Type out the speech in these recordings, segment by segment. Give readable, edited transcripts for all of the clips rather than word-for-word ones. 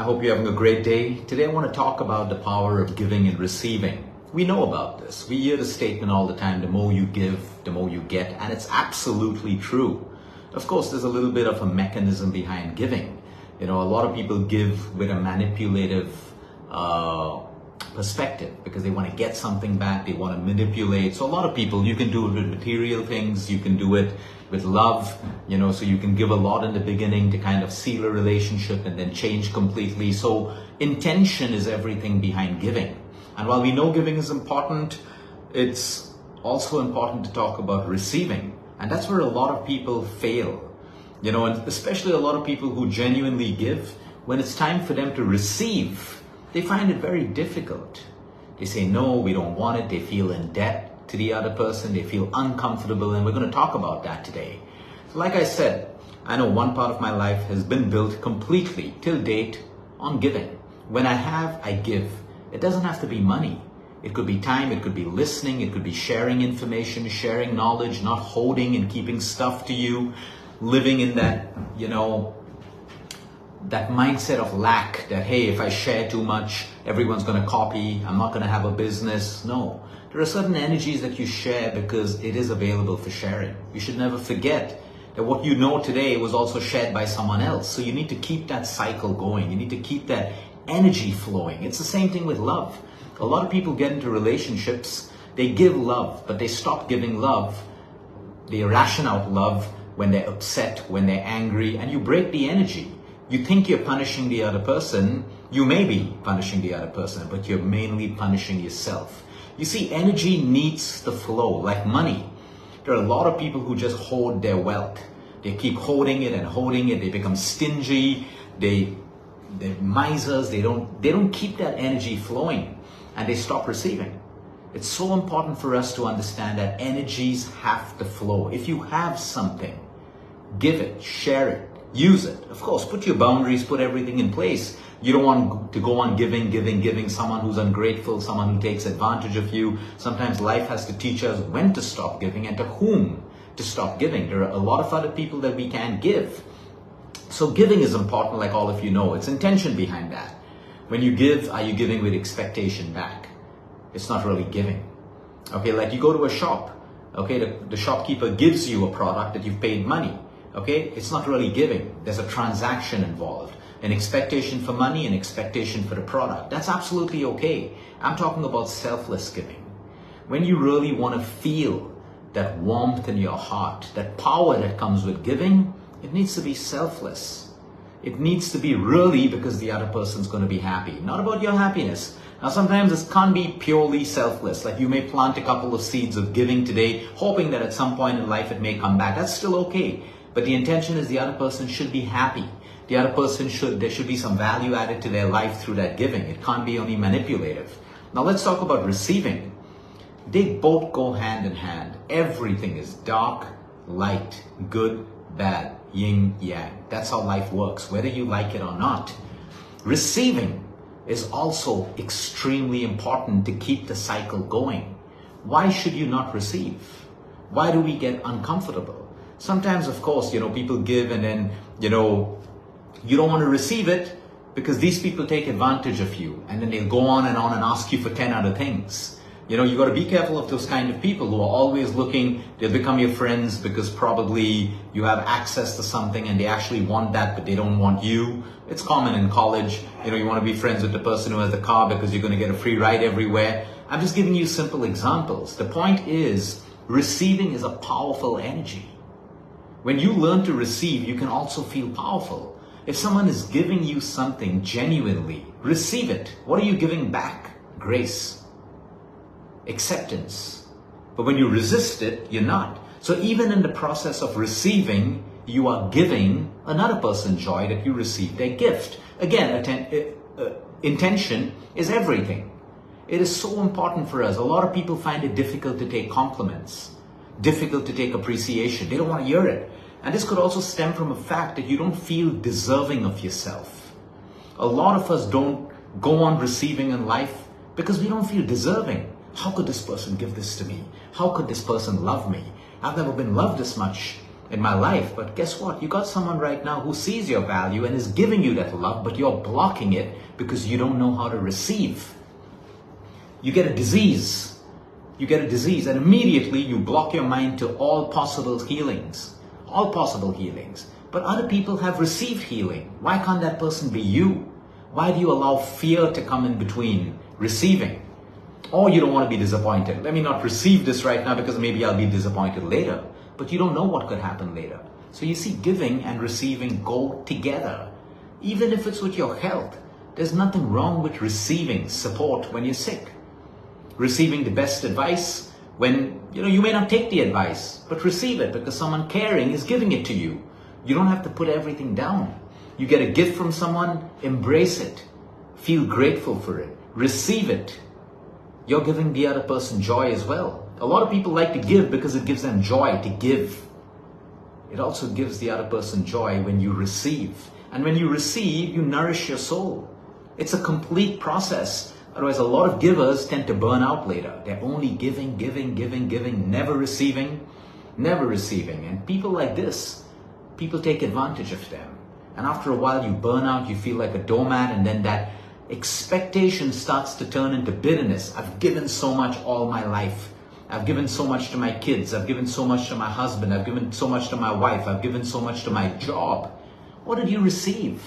hope you're having a great day. Today I want to talk about the power of giving and receiving. We know about this. We hear the statement all the time, the more you give, the more you get, and it's absolutely true. Of course, there's a little bit of a mechanism behind giving. A lot of people give with a manipulative perspective because they want to get something back, they want to manipulate. So a lot of people, you can do it with material things, you can do it with love, so you can give a lot in the beginning to kind of seal a relationship and then change completely. So intention is everything behind giving. And while we know giving is important, it's also important to talk about receiving. And that's where a lot of people fail, and especially a lot of people who genuinely give, when it's time for them to receive, they find it very difficult. They say, no, we don't want it. They feel in debt to the other person. They feel uncomfortable. And we're going to talk about that today. So like I said, I know one part of my life has been built completely till date on giving. When I have, I give. It doesn't have to be money. It could be time. It could be listening. It could be sharing information, sharing knowledge, not holding and keeping stuff to you, living in that, that mindset of lack that, hey, if I share too much, everyone's going to copy. I'm not going to have a business. No, there are certain energies that you share because it is available for sharing. You should never forget that what you know today was also shared by someone else. So you need to keep that cycle going. You need to keep that energy flowing. It's the same thing with love. A lot of people get into relationships, they give love, but they stop giving love. They ration out love when they're upset, when they're angry, and you break the energy. You think you're punishing the other person. You may be punishing the other person, but you're mainly punishing yourself. You see, energy needs the flow, like money. There are a lot of people who just hoard their wealth. They keep holding it and holding it. They become stingy. They're misers. They don't keep that energy flowing, and they stop receiving. It's so important for us to understand that energies have to flow. If you have something, give it, share it, use it. Of course, put your boundaries, put everything in place. You don't want to go on giving, someone who's ungrateful, someone who takes advantage of you. Sometimes life has to teach us when to stop giving and to whom to stop giving. There are a lot of other people that we can give. So giving is important, like all of you know. It's intention behind that. When you give, are you giving with expectation back? It's not really giving. Okay, like you go to a shop. Okay, the shopkeeper gives you a product that you've paid money. Okay, it's not really giving. There's a transaction involved. An expectation for money, an expectation for the product. That's absolutely okay. I'm talking about selfless giving. When you really want to feel that warmth in your heart, that power that comes with giving, it needs to be selfless. It needs to be really because the other person's going to be happy, not about your happiness. Now, sometimes this can't be purely selfless. Like you may plant a couple of seeds of giving today, hoping that at some point in life it may come back. That's still okay. But the intention is the other person should be happy. The other person there should be some value added to their life through that giving. It can't be only manipulative. Now let's talk about receiving. They both go hand in hand. Everything is dark, light, good, bad, yin, yang. That's how life works, whether you like it or not. Receiving is also extremely important to keep the cycle going. Why should you not receive? Why do we get uncomfortable? Sometimes, of course, people give and then, you don't want to receive it because these people take advantage of you, and then they'll go on and ask you for 10 other things. You got to be careful of those kind of people who are always looking. They'll become your friends because probably you have access to something and they actually want that, but they don't want you. It's common in college. You want to be friends with the person who has the car because you're going to get a free ride everywhere. I'm just giving you simple examples. The point is, receiving is a powerful energy. When you learn to receive, you can also feel powerful. If someone is giving you something genuinely, receive it. What are you giving back? Grace, acceptance. But when you resist it, you're not. So even in the process of receiving, you are giving another person joy that you received their gift. Again, intention is everything. It is so important for us. A lot of people find it difficult to take compliments, difficult to take appreciation. They don't want to hear it. And this could also stem from a fact that you don't feel deserving of yourself. A lot of us don't go on receiving in life because we don't feel deserving. How could this person give this to me? How could this person love me? I've never been loved this much. in my life. But guess what? You got someone right now who sees your value and is giving you that love, but you're blocking it because you don't know how to receive. You get a disease. You get a disease, and immediately you block your mind to all possible healings. All possible healings. But other people have received healing. Why can't that person be you? Why do you allow fear to come in between receiving? Or you don't want to be disappointed. Let me not receive this right now because maybe I'll be disappointed later. But you don't know what could happen later. So you see, giving and receiving go together. Even if it's with your health, there's nothing wrong with receiving support when you're sick. Receiving the best advice when you may not take the advice, but receive it because someone caring is giving it to you. You don't have to put everything down. You get a gift from someone, embrace it. Feel grateful for it. Receive it. You're giving the other person joy as well. A lot of people like to give because it gives them joy to give. It also gives the other person joy when you receive. And when you receive, you nourish your soul. It's a complete process. Otherwise, a lot of givers tend to burn out later. They're only giving, never receiving. And people like this, people take advantage of them. And after a while, you burn out, you feel like a doormat, and then that expectation starts to turn into bitterness. I've given so much all my life. I've given so much to my kids. I've given so much to my husband. I've given so much to my wife. I've given so much to my job. What did you receive?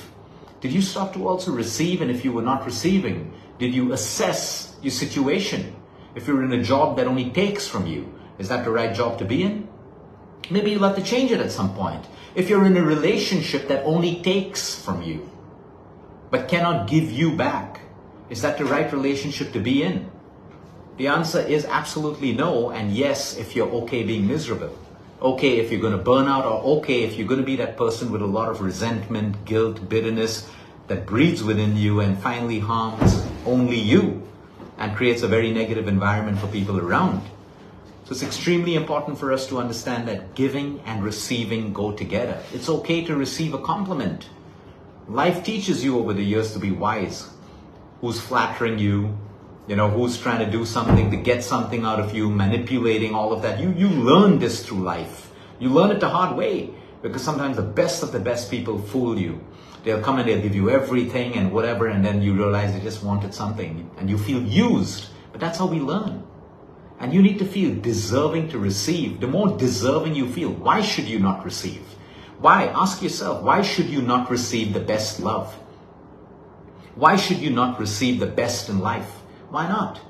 Did you stop to also receive? And if you were not receiving, did you assess your situation? If you're in a job that only takes from you, is that the right job to be in? Maybe you'll have to change it at some point. If you're in a relationship that only takes from you, but cannot give you back, is that the right relationship to be in? The answer is absolutely no, and yes if you're okay being miserable. Okay if you're going to burn out, or okay if you're going to be that person with a lot of resentment, guilt, bitterness that breeds within you and finally harms only you and creates a very negative environment for people around. So it's extremely important for us to understand that giving and receiving go together. It's okay to receive a compliment. Life teaches you over the years to be wise. Who's flattering you? Who's trying to do something to get something out of you, manipulating all of that. You learn this through life. You learn it the hard way because sometimes the best of the best people fool you. They'll come and they'll give you everything and whatever, and then you realize they just wanted something and you feel used. But that's how we learn. And you need to feel deserving to receive. The more deserving you feel, why should you not receive? Why? Ask yourself, why should you not receive the best love? Why should you not receive the best in life? Why not?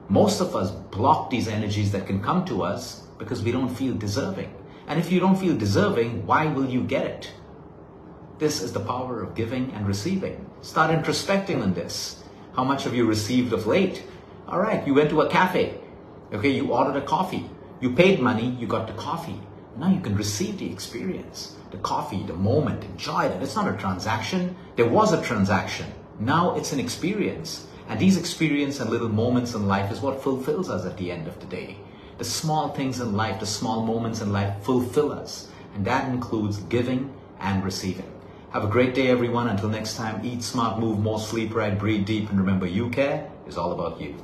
Most of us block these energies that can come to us because we don't feel deserving. And if you don't feel deserving, why will you get it? This is the power of giving and receiving. Start introspecting on this. How much have you received of late? All right, you went to a cafe. Okay, you ordered a coffee. You paid money, you got the coffee. Now you can receive the experience, the coffee, the moment, enjoy it. It's not a transaction. There was a transaction. Now it's an experience. And these experiences and little moments in life is what fulfills us at the end of the day. The small things in life, the small moments in life fulfill us. And that includes giving and receiving. Have a great day, everyone. Until next time, eat smart, move more, sleep right, breathe deep. And remember, you care is all about you.